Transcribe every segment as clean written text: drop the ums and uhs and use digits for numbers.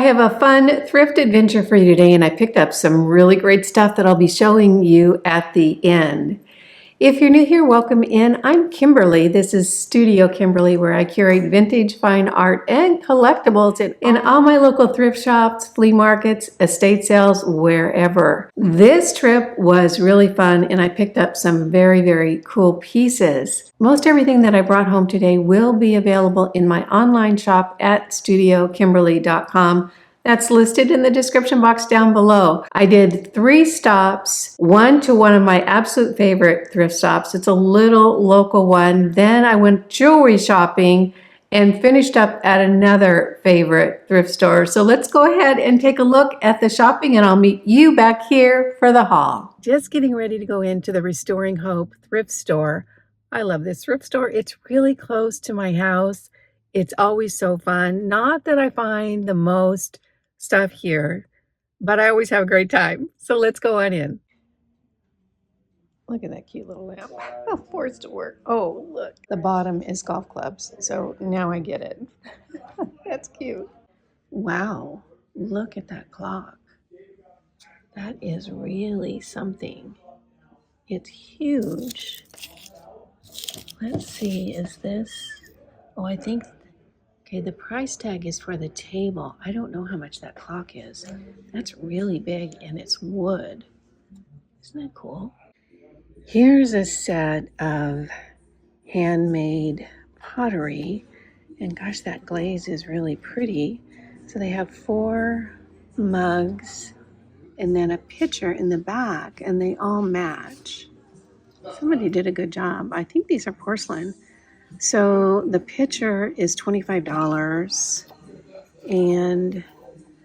have a fun thrift adventure for you today, and I picked up some really great stuff that I'll be showing you at the end. If you're new here, welcome in. I'm Kimberly. This is Studio Kimberly, where I curate vintage, fine art, and collectibles in all my local thrift shops, flea markets, estate sales, wherever. This trip was really fun, and I picked up some very, very cool pieces. Most everything that I brought home today will be available in my online shop at StudioKimberly.com. That's listed in the description box down below. I did 3 stops, one to one of my absolute favorite thrift stops. It's a little local one. Then I went jewelry shopping and finished up at another favorite thrift store. So let's go ahead and take a look at the shopping, and I'll meet you back here for the haul. Just getting ready to go into the Restoring Hope thrift store. I love this thrift store. It's really close to my house. It's always so fun. Not that I find the most stuff here, but I always have a great time. So let's go on in. Look at that cute little lamp. Oh, forced to work. Oh, look. The bottom is golf clubs. So now I get it. That's cute. Wow. Look at that clock. That is really something. It's huge. Let's see. Is this? Oh, I think. Okay, the price tag is for the table. I don't know how much that clock is. That's really big, and it's wood. Isn't that cool? Here's a set of handmade pottery. And gosh, that glaze is really pretty. So they have 4 mugs and then a pitcher in the back, and they all match. Somebody did a good job. I think these are porcelain. So the pitcher is $25, and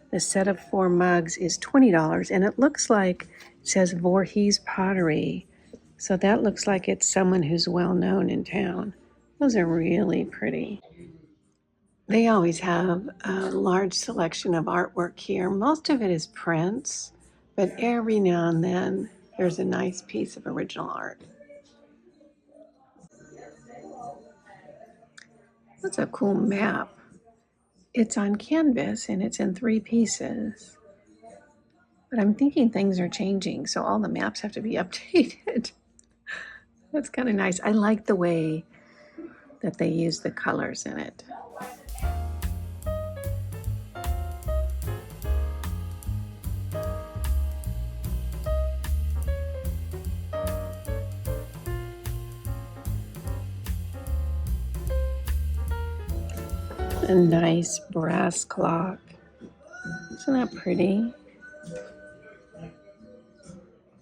the set of 4 mugs is $20, and it looks like it says Voorhees Pottery. So that looks like it's someone who's well known in town. Those are really pretty. They always have a large selection of artwork here. Most of it is prints, but every now and then there's a nice piece of original art. That's a cool map. It's on canvas and it's in 3 pieces. But I'm thinking things are changing, so all the maps have to be updated. That's kind of nice. I like the way that they use the colors in it. A nice brass clock. Isn't that pretty?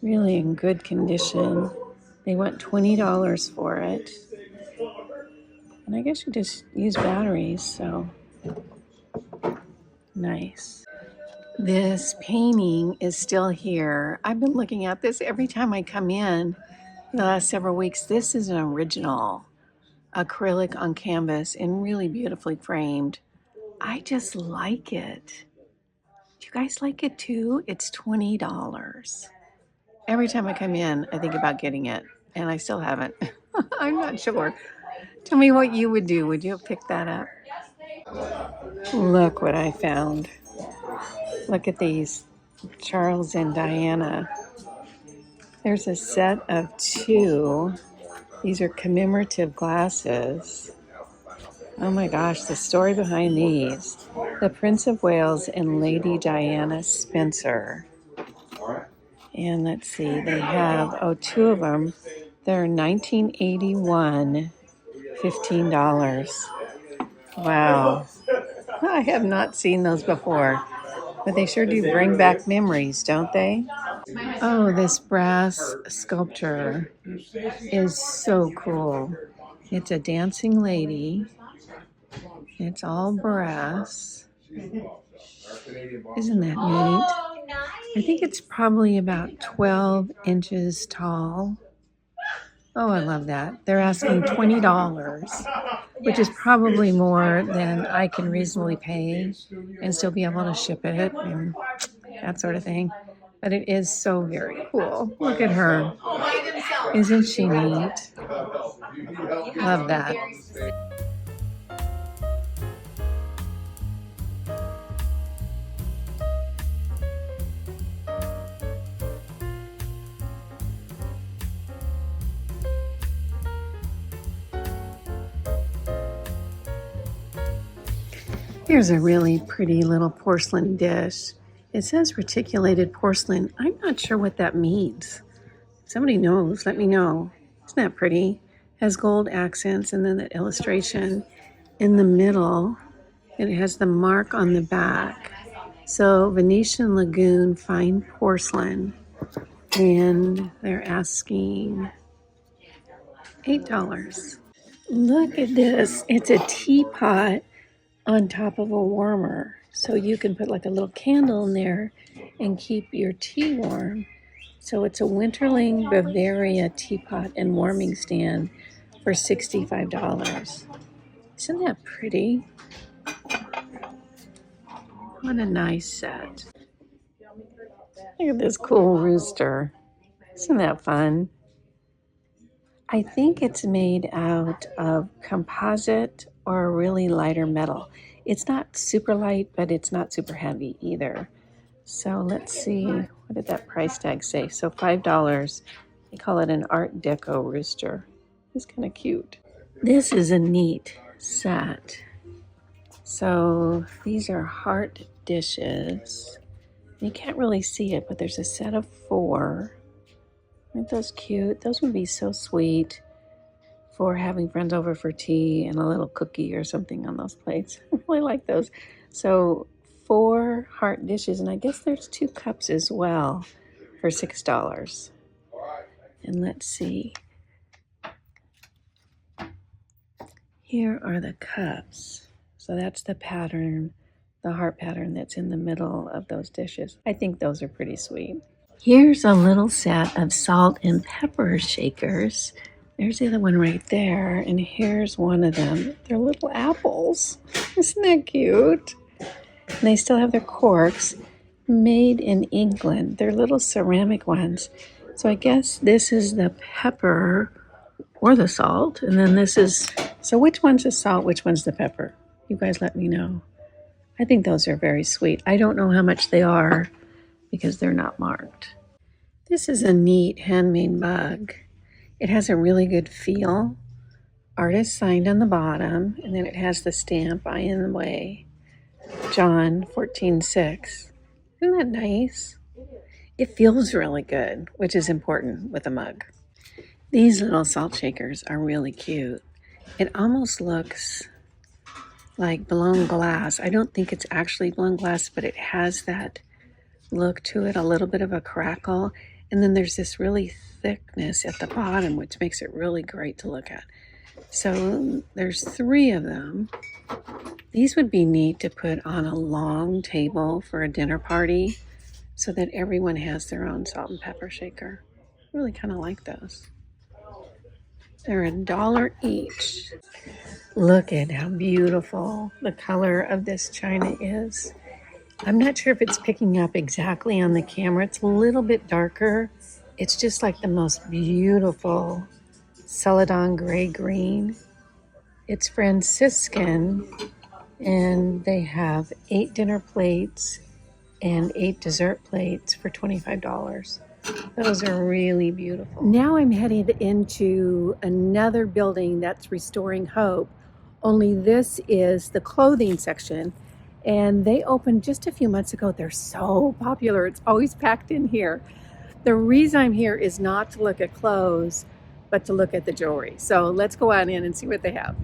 Really in good condition. They want $20 for it. And I guess you just use batteries, so nice. This painting is still here. I've been looking at this every time I come in the last several weeks. This is an original acrylic on canvas and really beautifully framed. I just like it. Do you guys like it too? It's $20. Every time I come in, I think about getting it, and I still haven't. I'm not sure. Tell me what you would do. Would you have picked that up? Look what I found. Look at these. Charles and Diana. There's a set of 2. These are commemorative glasses. Oh my gosh, the story behind these. The Prince of Wales and Lady Diana Spencer. And let's see, they have, 2 of them. They're 1981, $15. Wow. I have not seen those before, but they sure do bring back memories, don't they? Oh, this brass sculpture is so cool. It's a dancing lady. It's all brass. Isn't that neat? I think it's probably about 12 inches tall. Oh, I love that. They're asking $20, which is probably more than I can reasonably pay and still be able to ship it and that sort of thing. But it is so very cool. Look at her. Isn't she neat? Love that. Here's a really pretty little porcelain dish. It says reticulated porcelain. I'm not sure what that means. If somebody knows, let me know. Isn't that pretty? Has gold accents and then the illustration in the middle. And it has the mark on the back. So Venetian Lagoon fine porcelain. And they're asking $8. Look at this. It's a teapot on top of a warmer. So you can put like a little candle in there and keep your tea warm. So it's a Winterling Bavaria teapot and warming stand for $65. Isn't that pretty? What a nice set. Look at this cool rooster. Isn't that fun? I think it's made out of composite or a really lighter metal. It's not super light, but it's not super heavy either. So let's see, what did that price tag say? So $5. They call it an Art Deco rooster. He's kind of cute. This is a neat set. So these are heart dishes. You can't really see it, but there's a set of 4. Aren't those cute? Those would be so sweet for having friends over for tea and a little cookie or something on those plates. I really like those. So 4 heart dishes, and I guess there's 2 cups as well for $6. And let's see. Here are the cups. So that's the pattern, the heart pattern that's in the middle of those dishes. I think those are pretty sweet. Here's a little set of salt and pepper shakers. There's the other one right there, and here's one of them. They're little apples. Isn't that cute? And they still have their corks, made in England. They're little ceramic ones. So I guess this is the pepper or the salt, and then this is, so which one's the salt, which one's the pepper? You guys let me know. I think those are very sweet. I don't know how much they are because they're not marked. This is a neat handmade mug. It has a really good feel. Artist signed on the bottom, and then it has the stamp, I in the way. John 14:6. Isn't that nice? It feels really good, which is important with a mug. These little salt shakers are really cute. It almost looks like blown glass. I don't think it's actually blown glass, but it has that look to it, a little bit of a crackle. And then there's this really thickness at the bottom, which makes it really great to look at. So there's 3 of them. These would be neat to put on a long table for a dinner party so that everyone has their own salt and pepper shaker. I really kind of like those. They're $1 each. Look at how beautiful the color of this china is. I'm not sure if it's picking up exactly on the camera. It's a little bit darker. It's just like the most beautiful celadon gray green. It's Franciscan, and they have 8 dinner plates and 8 dessert plates for $25. Those are really beautiful. Now I'm headed into another building that's restoring hope, only this is the clothing section. And they opened just a few months ago. They're so popular. It's always packed in here. The reason I'm here is not to look at clothes, but to look at the jewelry. So let's go on in and see what they have.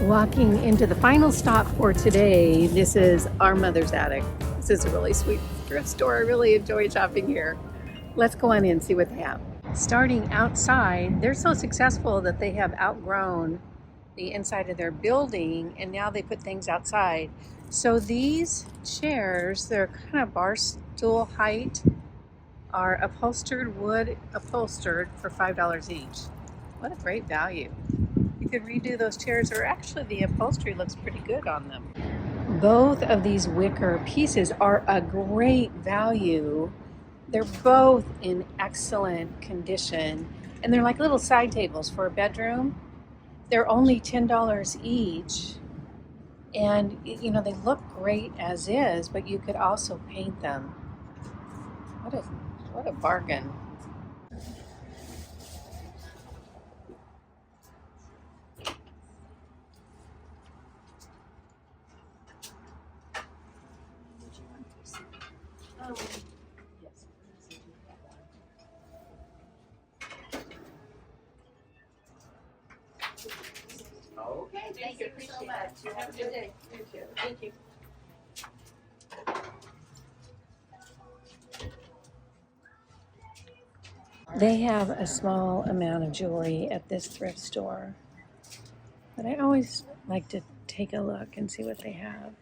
Walking into the final stop for today, this is our mother's attic. This is a really sweet thrift store. I really enjoy shopping here. Let's go on in and see what they have. Starting outside, they're so successful that they have outgrown the inside of their building and now they put things outside. So these chairs, they're kind of bar stool height, are upholstered, wood upholstered for $5 each. What a great value. You could redo those chairs, or actually the upholstery looks pretty good on them. Both of these wicker pieces are a great value. They're both in excellent condition, and they're like little side tables for a bedroom. They're only $10 each, and you know, they look great as is, but you could also paint them. What a bargain. Okay, thank you so much. You have a good day. You too. Thank you. They have a small amount of jewelry at this thrift store, but I always like to take a look and see what they have.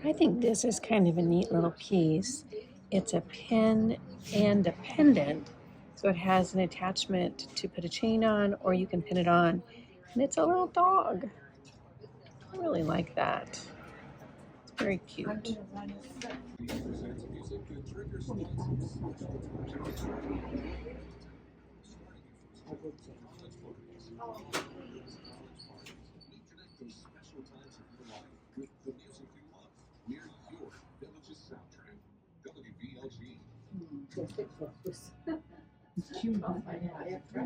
I think this is kind of a neat little piece. It's a pin and a pendant, so it has an attachment to put a chain on, or you can pin it on, and it's a little dog. I really like that. It's very cute.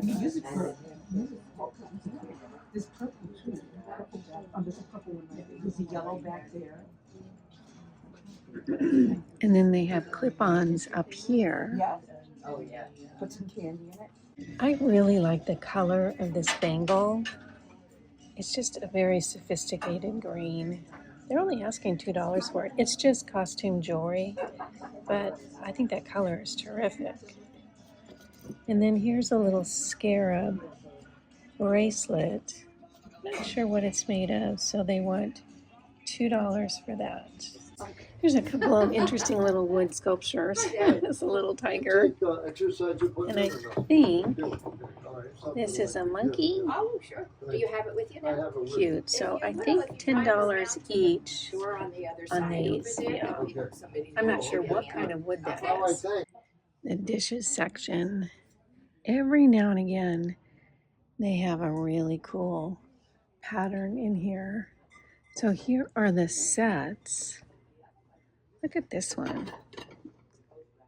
Use it for this purple too. Oh, there's a purple one right there. There's a yellow back there. And then they have clip-ons up here. Yeah. Oh yeah. Put some candy in it. I really like the color of this bangle. It's just a very sophisticated green. They're only asking $2 for it. It's just costume jewelry, but I think that color is terrific. And then here's a little scarab bracelet. Not sure what it's made of, so they want $2 for that. There's a couple of interesting little wood sculptures. It's a little tiger. And I think this is a monkey. Oh, sure. Do you have it with you now? Cute. So I think $10 each We're on the other on side over these. there. Yeah. Somebody I'm not sure what kind of wood that is. The dishes section. Every now and again, they have a really cool pattern in here. So here are the sets. Look at this one.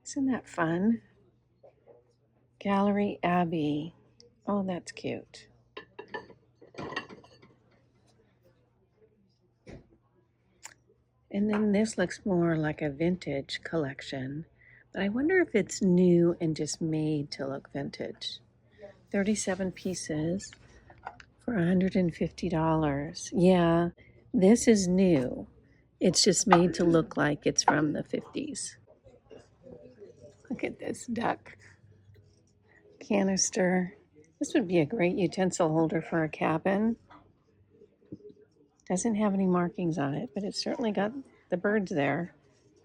Isn't that fun? Gallery Abbey. Oh, that's cute. And then this looks more like a vintage collection. But I wonder if it's new and just made to look vintage. 37 pieces for $150. Yeah, this is new. It's just made to look like it's from the 50s. Look at this duck canister. This would be a great utensil holder for a cabin. Doesn't have any markings on it, but it's certainly got the birds there.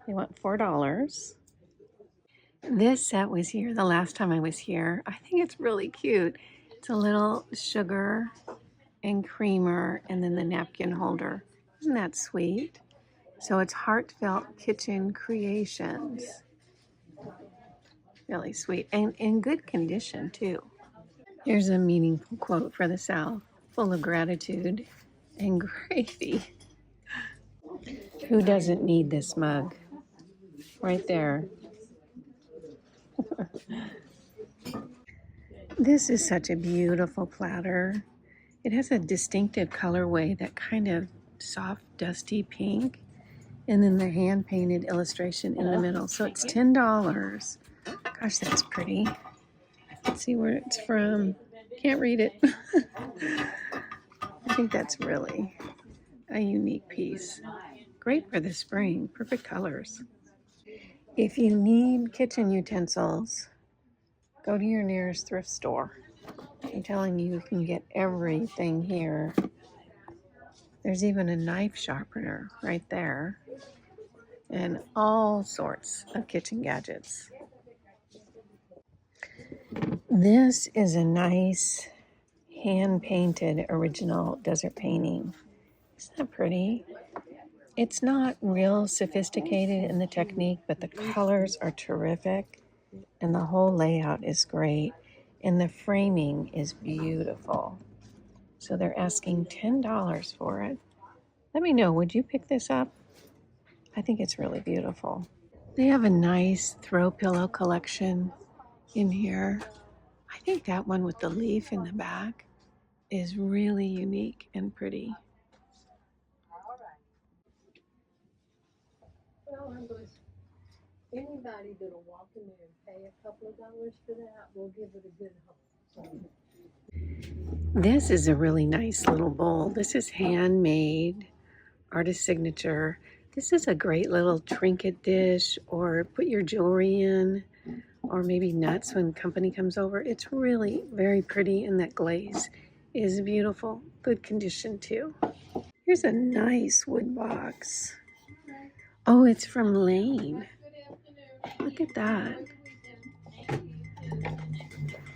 They want $4. This set was here the last time I was here. I think it's really cute. It's a little sugar and creamer and then the napkin holder. Isn't that sweet? So it's Heartfelt Kitchen Creations. Really sweet and in good condition too. Here's a meaningful quote for the South, full of gratitude and gravy. Who doesn't need this mug? Right there. This is such a beautiful platter. It has a distinctive colorway, that kind of soft, dusty pink, and then the hand-painted illustration in the middle. So it's $10. Gosh, that's pretty. Let's see where it's from. Can't read it. I think that's really a unique piece. Great for the spring, perfect colors. If you need kitchen utensils, go to your nearest thrift store. I'm telling you, you can get everything here. There's even a knife sharpener right there, and all sorts of kitchen gadgets. This is a nice hand-painted original desert painting. Isn't that pretty? It's not real sophisticated in the technique, but the colors are terrific, and the whole layout is great, and the framing is beautiful. So they're asking $10 for it. Let me know, would you pick this up? I think it's really beautiful. They have a nice throw pillow collection in here. I think that one with the leaf in the back is really unique and pretty. Well, anybody that'll walk in there and pay a couple of dollars for that will give it a good home. This is a really nice little bowl. This is handmade, artist signature. This is a great little trinket dish, or put your jewelry in, or maybe nuts when company comes over. It's really very pretty, and that glaze is beautiful. Good condition too. Here's a nice wood box. Oh, it's from Lane. Look at that.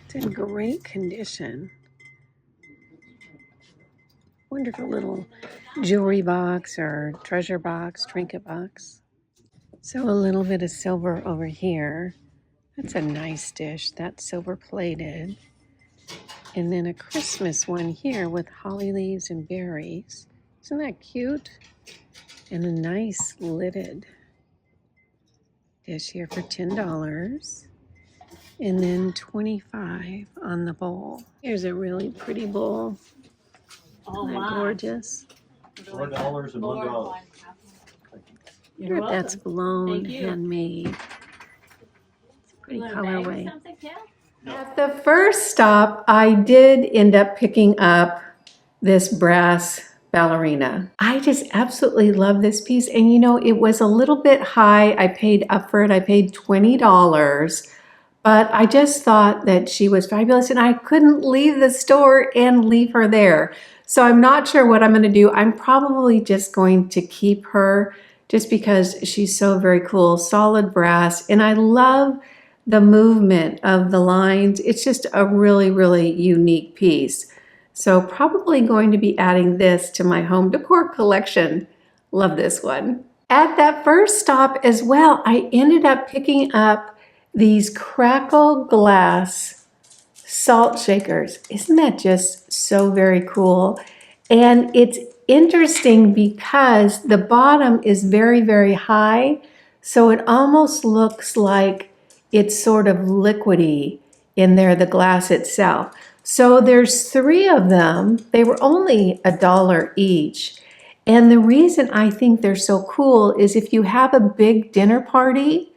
It's in great condition. Wonderful little jewelry box or treasure box, trinket box. So a little bit of silver over here. That's a nice dish. That's silver plated. And then a Christmas one here with holly leaves and berries. Isn't that cute? And a nice lidded dish here for $10. And then $25 on the bowl. Here's a really pretty bowl. Isn't that gorgeous? $4 and $1. Here, that's blown, handmade. It's a pretty colorway. At the first stop, I did end up picking up this brass ballerina. I just absolutely love this piece. And you know, it was a little bit high. I paid up for it. I paid $20. But I just thought that she was fabulous, and I couldn't leave the store and leave her there. So I'm not sure what I'm going to do. I'm probably just going to keep her just because she's so very cool. Solid brass, and I love the movement of the lines. It's just a really, really unique piece. So probably going to be adding this to my home decor collection. Love this one. At that first stop as well, I ended up picking up these crackle glass salt shakers. Isn't that just so very cool? And it's interesting because the bottom is very, very high, so it almost looks like it's sort of liquidy in there, the glass itself. So there's 3 of them. They were only $1 each. And the reason I think they're so cool is if you have a big dinner party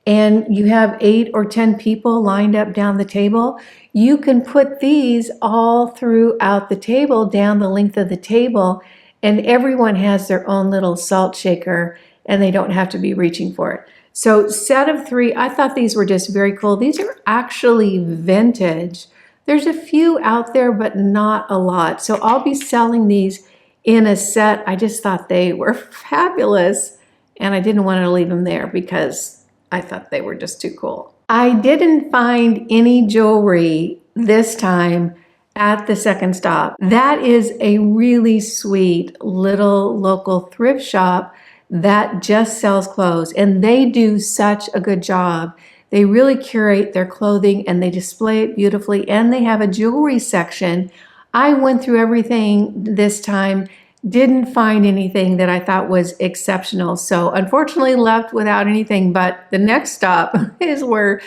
and you have 8 or 10 people lined up down the table, you can put these all throughout the table, down the length of the table, and everyone has their own little salt shaker, and they don't have to be reaching for it. So set of 3, I thought these were just very cool. These are actually vintage. There's a few out there, but not a lot. So I'll be selling these in a set. I just thought they were fabulous, and I didn't want to leave them there because I thought they were just too cool. I didn't find any jewelry this time at the second stop. That is a really sweet little local thrift shop that just sells clothes, and they do such a good job. They really curate their clothing and they display it beautifully, and they have a jewelry section. I went through everything this time, didn't find anything that I thought was exceptional. So unfortunately left without anything, but the next stop is where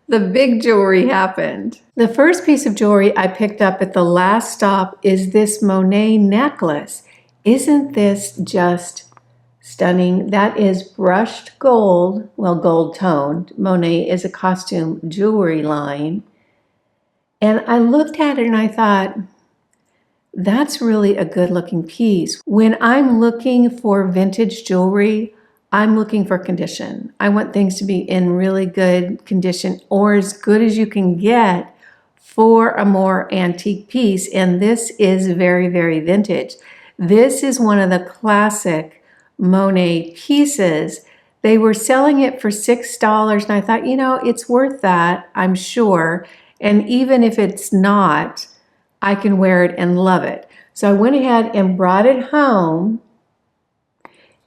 The big jewelry happened. The first piece of jewelry I picked up at the last stop is this Monet necklace. Isn't this just stunning? That is brushed gold, well, gold toned. Monet is a costume jewelry line. And I looked at it and I thought, that's really a good looking piece. When I'm looking for vintage jewelry, I'm looking for condition. I want things to be in really good condition or as good as you can get for a more antique piece. And this is very, very vintage. This is one of the classic Monet pieces. They were selling it for $6 and I thought, it's worth that, I'm sure. And even if it's not, I can wear it and love it. So I went ahead and brought it home.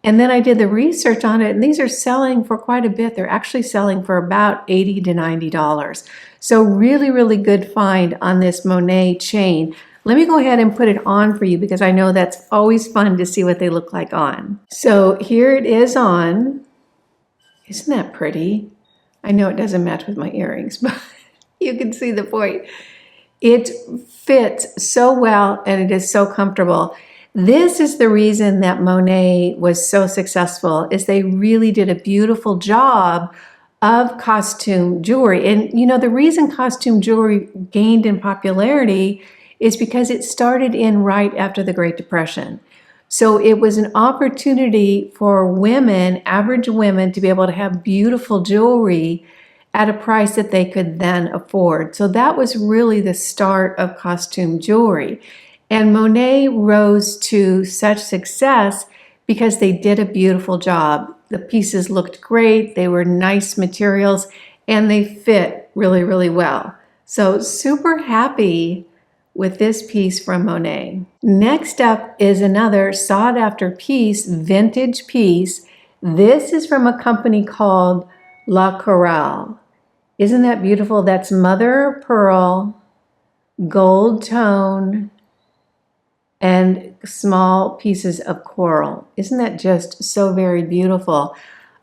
And then I did the research on it, and these are selling for quite a bit. They're actually selling for about $80 to $90. So really, really good find on this Monet chain. Let me go ahead and put it on for you because I know that's always fun to see what they look like on. So here it is on. Isn't that pretty? I know it doesn't match with my earrings, but you can see the point. It fits so well and it is so comfortable. This is the reason that Monet was so successful, is they really did a beautiful job of costume jewelry. And the reason costume jewelry gained in popularity is because it started in right after the Great Depression. So it was an opportunity for women, average women, to be able to have beautiful jewelry at a price that they could then afford. So that was really the start of costume jewelry. And Monet rose to such success because they did a beautiful job. The pieces looked great, they were nice materials, and they fit really, really well. So super happy with this piece from Monet. Next up is another sought after piece, vintage piece. This is from a company called La Chorale. Isn't that beautiful? That's mother of pearl, gold tone, and small pieces of coral. Isn't that just so very beautiful?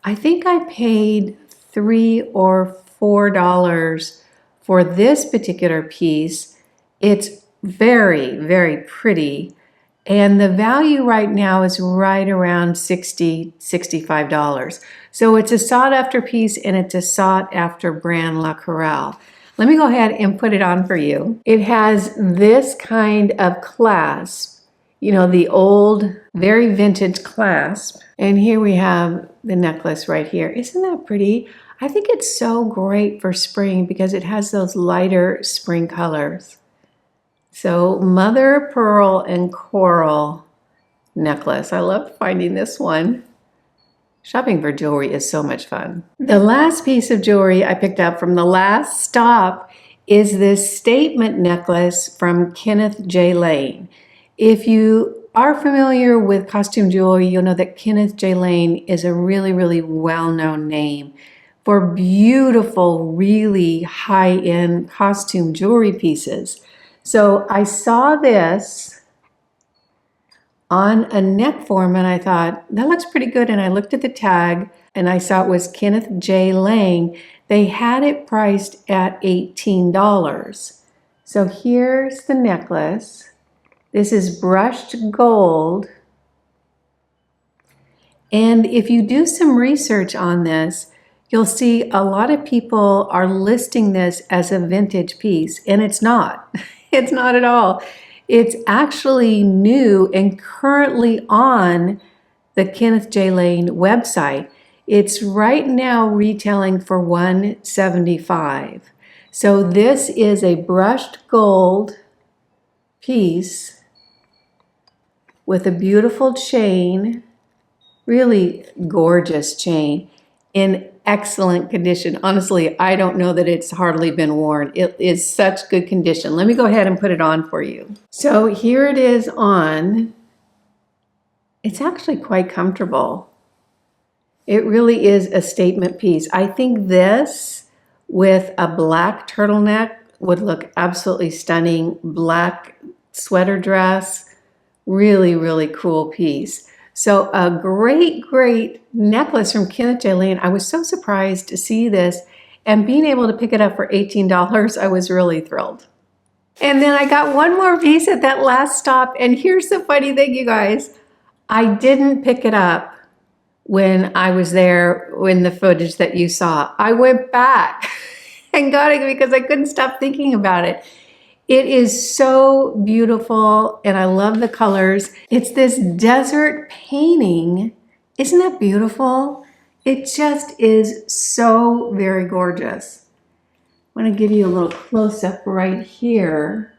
I think I paid $3 or $4 for this particular piece. It's very, very pretty. And the value right now is right around $60, $65. So it's a sought after piece and it's a sought after brand La Chorale. Let me go ahead and put it on for you. It has this kind of clasp, the old, very vintage clasp. And here we have the necklace right here. Isn't that pretty? I think it's so great for spring because it has those lighter spring colors. So mother of pearl and coral necklace. I love finding this one. Shopping for jewelry is so much fun. The last piece of jewelry I picked up from the last stop is this statement necklace from Kenneth J. Lane. If you are familiar with costume jewelry, you'll know that Kenneth J. Lane is a really, really well-known name for beautiful, really high-end costume jewelry pieces. So I saw this on a neck form and I thought, that looks pretty good. And I looked at the tag and I saw it was Kenneth J. Lang. They had it priced at $18. So here's the necklace. This is brushed gold. And if you do some research on this, you'll see a lot of people are listing this as a vintage piece, and it's not. It's not at all. It's actually new and currently on the Kenneth J. Lane website. It's right now retailing for $175. So this is a brushed gold piece with a beautiful chain, really gorgeous chain in excellent condition. Honestly, I don't know that it's hardly been worn. It is such good condition. Let me go ahead and put it on for you. So here it is on. It's actually quite comfortable. It really is a statement piece. I think this with a black turtleneck would look absolutely stunning. Black sweater dress, really, really cool piece. So a great, great necklace from Kenneth J. Lane. I was so surprised to see this. And being able to pick it up for $18, I was really thrilled. And then I got one more piece at that last stop. And here's the funny thing, you guys. I didn't pick it up when I was there in the footage that you saw. I went back and got it because I couldn't stop thinking about it. It is so beautiful and I love the colors. It's this desert painting. Isn't that beautiful? It just is so very gorgeous. I want to give you a little close-up right here.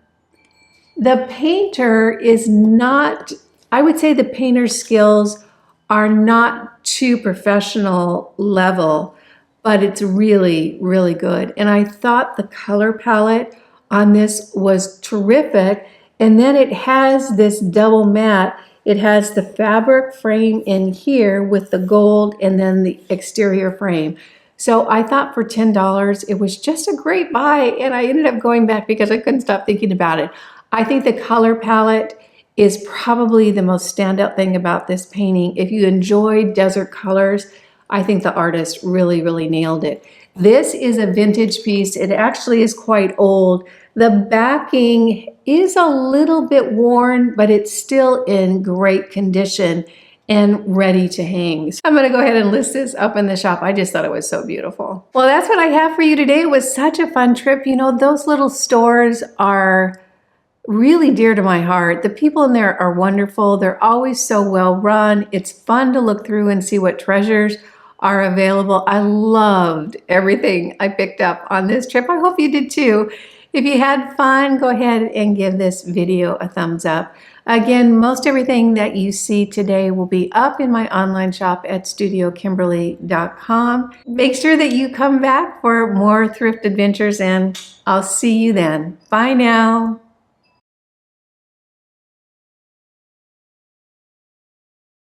The painter is not, I would say the painter's skills are not too professional level, but it's really, really good. And I thought the color palette on this was terrific. And then it has this double matte. It has the fabric frame in here with the gold and then the exterior frame. So I thought for $10, it was just a great buy. And I ended up going back because I couldn't stop thinking about it. I think the color palette is probably the most standout thing about this painting. If you enjoy desert colors, I think the artist really, really nailed it. This is a vintage piece. It actually is quite old. The backing is a little bit worn, but it's still in great condition and ready to hang. So I'm gonna go ahead and list this up in the shop. I just thought it was so beautiful. Well, that's what I have for you today. It was such a fun trip. You know, those little stores are really dear to my heart. The people in there are wonderful. They're always so well run. It's fun to look through and see what treasures are available. I loved everything I picked up on this trip. I hope you did too. If you had fun, go ahead and give this video a thumbs up. Again, most everything that you see today will be up in my online shop at StudioKimberly.com. Make sure that you come back for more thrift adventures and I'll see you then. Bye now.